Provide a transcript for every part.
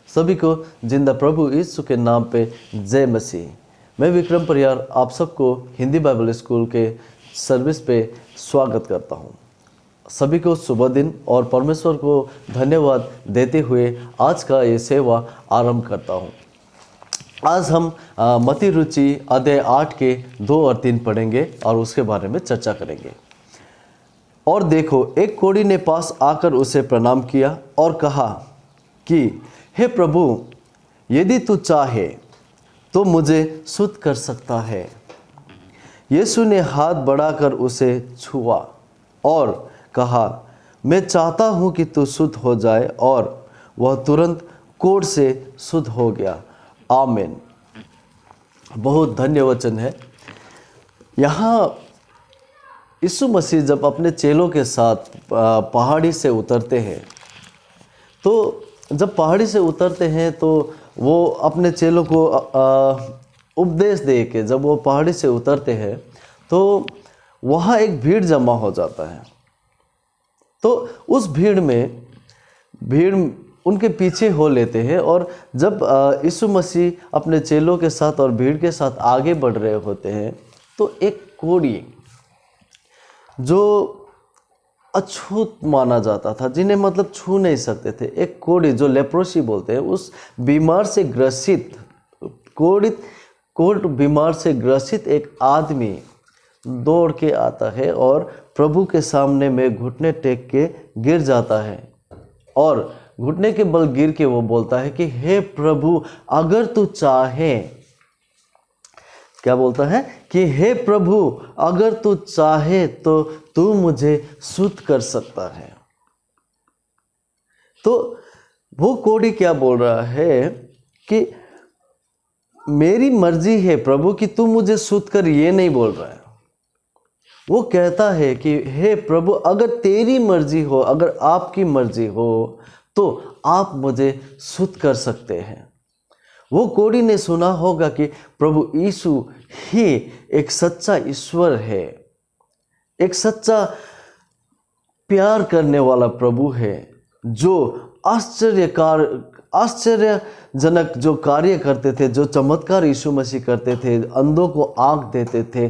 सभी को जिंदा प्रभु यीशु के नाम पे जय मसीह। मैं विक्रम परियार आप सबको हिंदी बाइबल स्कूल के सर्विस पे स्वागत करता हूँ। सभी को शुभ दिन और परमेश्वर को धन्यवाद देते हुए आज का ये सेवा आरंभ करता हूँ। आज हम मती रुचि अध्याय 8 के 2 और 3 पढ़ेंगे और उसके बारे में चर्चा करेंगे। और देखो, एक कोढ़ी ने पास आकर उसे प्रणाम किया और कहा कि हे प्रभु, यदि तू चाहे तो मुझे शुद्ध कर सकता है। यीशु ने हाथ बढ़ाकर उसे छुआ और कहा, मैं चाहता हूँ कि तू शुद्ध हो जाए, और वह तुरंत कोढ़ से शुद्ध हो गया। आमीन। बहुत धन्य वचन है। यहाँ यीशु मसीह जब अपने चेलों के साथ पहाड़ी से उतरते हैं, तो जब पहाड़ी से उतरते हैं तो वो अपने चेलों को उपदेश दे के जब वो पहाड़ी से उतरते हैं तो वहाँ एक भीड़ जमा हो जाता है। तो उस भीड़ उनके पीछे हो लेते हैं, और जब यीशु मसीह अपने चेलों के साथ और भीड़ के साथ आगे बढ़ रहे होते हैं तो एक कोढ़ी जो अछूत माना जाता था, जिन्हें मतलब छू नहीं सकते थे, एक कोढ़ी जो लेप्रोसी बोलते हैं, उस बीमार से ग्रसित कोढ़ बीमार से ग्रसित एक आदमी दौड़ के आता है और प्रभु के सामने में घुटने टेक के गिर जाता है, और घुटने के बल गिर के वो बोलता है कि हे प्रभु, अगर तू चाहे, क्या बोलता है कि हे प्रभु, अगर तू चाहे तो तू मुझे शुद्ध कर सकता है। तो वो कोढ़ी क्या बोल रहा है कि मेरी मर्जी है प्रभु कि तू मुझे शुद्ध कर, ये नहीं बोल रहा है। वो कहता है कि हे प्रभु, अगर तेरी मर्जी हो, अगर आपकी मर्जी हो तो आप मुझे शुद्ध कर सकते हैं। वो कोढ़ी ने सुना होगा कि प्रभु यीशु ही एक सच्चा ईश्वर है, एक सच्चा प्यार करने वाला प्रभु है, जो आश्चर्यजनक जो कार्य करते थे, जो चमत्कार यीशु मसीह करते थे, अंधों को आँख देते थे,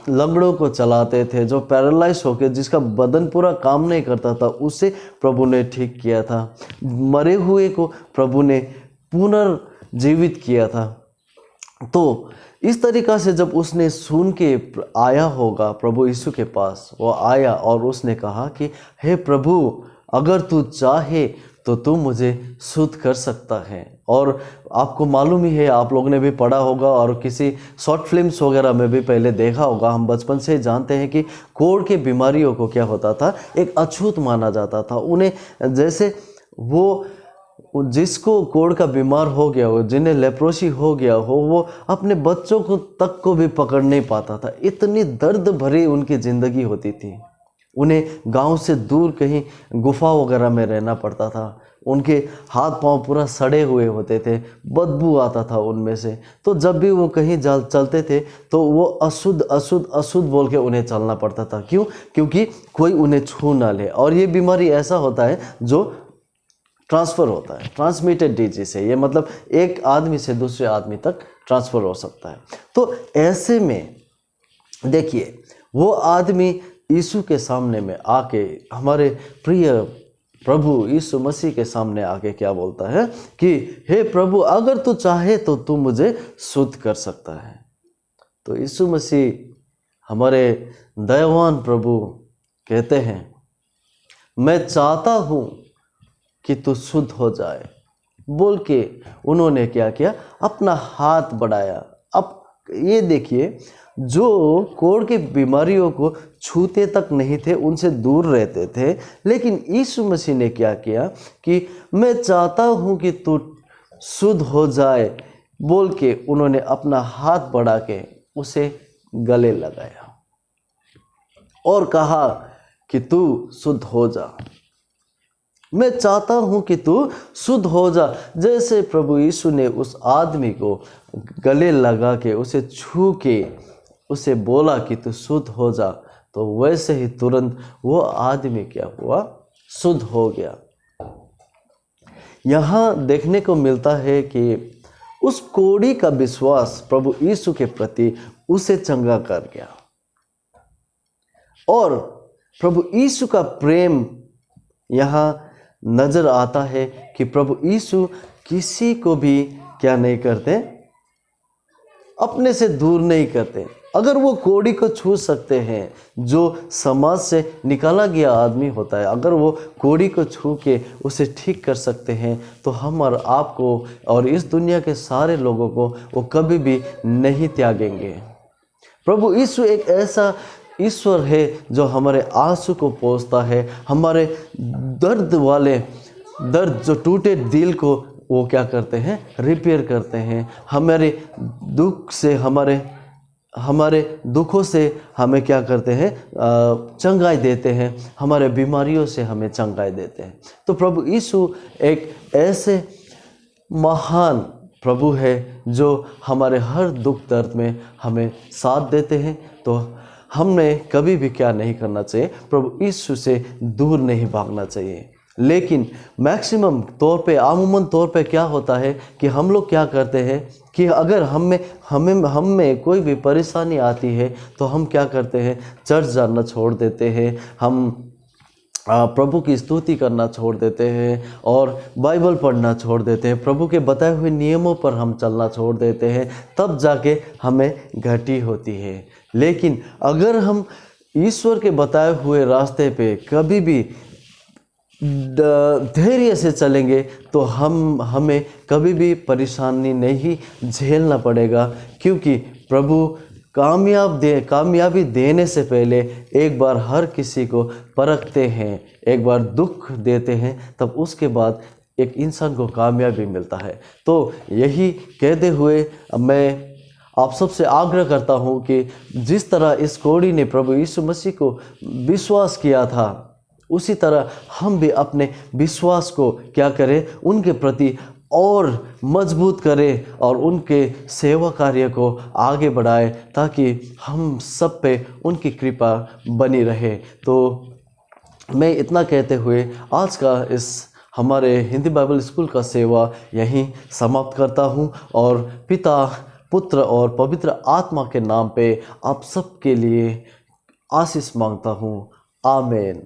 लंगड़ों को चलाते थे, जो पैरालाइज होकर जिसका बदन पूरा काम नहीं करता था उसे प्रभु ने ठीक किया था, मरे हुए को प्रभु ने पुनर्जीवित किया था। तो इस तरीक़ा से जब उसने सुन के आया होगा प्रभु यीशु के पास, वो आया और उसने कहा कि हे प्रभु, अगर तू चाहे तो तू मुझे शुद्ध कर सकता है। और आपको मालूम ही है, आप लोगों ने भी पढ़ा होगा और किसी शॉर्ट फिल्म्स वगैरह में भी पहले देखा होगा, हम बचपन से जानते हैं कि कोढ़ के बीमारियों को क्या होता था, एक अछूत माना जाता था। उन्हें जैसे वो जिसको कोढ़ का बीमार हो गया हो, जिन्हें लेप्रोसी हो गया हो, वो अपने बच्चों को तक को भी पकड़ नहीं पाता था। इतनी दर्द भरी उनकी ज़िंदगी होती थी। उन्हें गांव से दूर कहीं गुफा वगैरह में रहना पड़ता था। उनके हाथ पांव पूरा सड़े हुए होते थे, बदबू आता था उनमें से। तो जब भी वो कहीं चलते थे तो वो अशुद्ध अशुद्ध अशुद्ध बोल के उन्हें चलना पड़ता था। क्यों? क्योंकि कोई उन्हें छू ना ले। और ये बीमारी ऐसा होता है जो ट्रांसफ़र होता है, ट्रांसमिटेड डिजीज है ये, मतलब एक आदमी से दूसरे आदमी तक ट्रांसफ़र हो सकता है। तो ऐसे में देखिए, वो आदमी यीशु के सामने में आके, हमारे प्रिय प्रभु यीशु मसीह के सामने आके क्या बोलता है कि हे प्रभु, अगर तू चाहे तो तू मुझे शुद्ध कर सकता है। तो यीशु मसीह हमारे दयावान प्रभु कहते हैं, मैं चाहता हूँ कि तू शुद्ध हो जाए, बोल के उन्होंने क्या किया, अपना हाथ बढ़ाया। अब ये देखिए, जो कोढ़ के बीमारियों को छूते तक नहीं थे, उनसे दूर रहते थे, लेकिन यीशु मसीह ने क्या किया कि मैं चाहता हूँ कि तू शुद्ध हो जाए, बोल के उन्होंने अपना हाथ बढ़ा के उसे गले लगाया और कहा कि तू शुद्ध हो जा, मैं चाहता हूँ कि तू शुद्ध हो जा। जैसे प्रभु यीशु ने उस आदमी को गले लगा के, उसे छू के उसे बोला कि तू शुद्ध हो जा, तो वैसे ही तुरंत वो आदमी क्या हुआ, शुद्ध हो गया। यहाँ देखने को मिलता है कि उस कोढ़ी का विश्वास प्रभु यीशु के प्रति उसे चंगा कर गया, और प्रभु यीशु का प्रेम यहाँ नजर आता है कि प्रभु यीशु किसी को भी क्या नहीं करते, अपने से दूर नहीं करते। अगर वो कोढ़ी को छू सकते हैं, जो समाज से निकाला गया आदमी होता है, अगर वो कोढ़ी को छू के उसे ठीक कर सकते हैं, तो हम और आपको और इस दुनिया के सारे लोगों को वो कभी भी नहीं त्यागेंगे। प्रभु यीशु एक ऐसा ईश्वर है जो हमारे आंसू को पोंछता है, हमारे दर्द जो टूटे दिल को वो क्या करते हैं, रिपेयर करते हैं। हमारे दुख से, हमारे दुखों से हमें क्या करते हैं, चंगाई देते हैं, हमारे बीमारियों से हमें चंगाई देते हैं। तो प्रभु यीशु एक ऐसे महान प्रभु है जो हमारे हर दुख दर्द में हमें साथ देते हैं। तो हमें कभी भी क्या नहीं करना चाहिए, प्रभु यीशु से दूर नहीं भागना चाहिए। लेकिन मैक्सिमम तौर पे, आमूमन तौर पे क्या होता है कि हम लोग क्या करते हैं कि अगर हम में कोई भी परेशानी आती है तो हम क्या करते हैं, चर्च जाना छोड़ देते हैं, हम प्रभु की स्तुति करना छोड़ देते हैं और बाइबल पढ़ना छोड़ देते हैं, प्रभु के बताए हुए नियमों पर हम चलना छोड़ देते हैं, तब जाके हमें घटी होती है। लेकिन अगर हम ईश्वर के बताए हुए रास्ते पे कभी भी धैर्य से चलेंगे तो हमें कभी भी परेशानी नहीं झेलना पड़ेगा, क्योंकि प्रभु कामयाबी देने से पहले एक बार हर किसी को परखते हैं, एक बार दुख देते हैं, तब उसके बाद एक इंसान को कामयाबी मिलता है। तो यही कहते हुए मैं आप सबसे आग्रह करता हूँ कि जिस तरह इस कोढ़ी ने प्रभु यीशु मसीह को विश्वास किया था, उसी तरह हम भी अपने विश्वास को क्या करें, उनके प्रति और मजबूत करें और उनके सेवा कार्य को आगे बढ़ाएं, ताकि हम सब पे उनकी कृपा बनी रहे। तो मैं इतना कहते हुए आज का इस हमारे हिंदी बाइबल स्कूल का सेवा यहीं समाप्त करता हूं, और पिता, पुत्र और पवित्र आत्मा के नाम पे आप सबके लिए आशीष मांगता हूं। आमीन।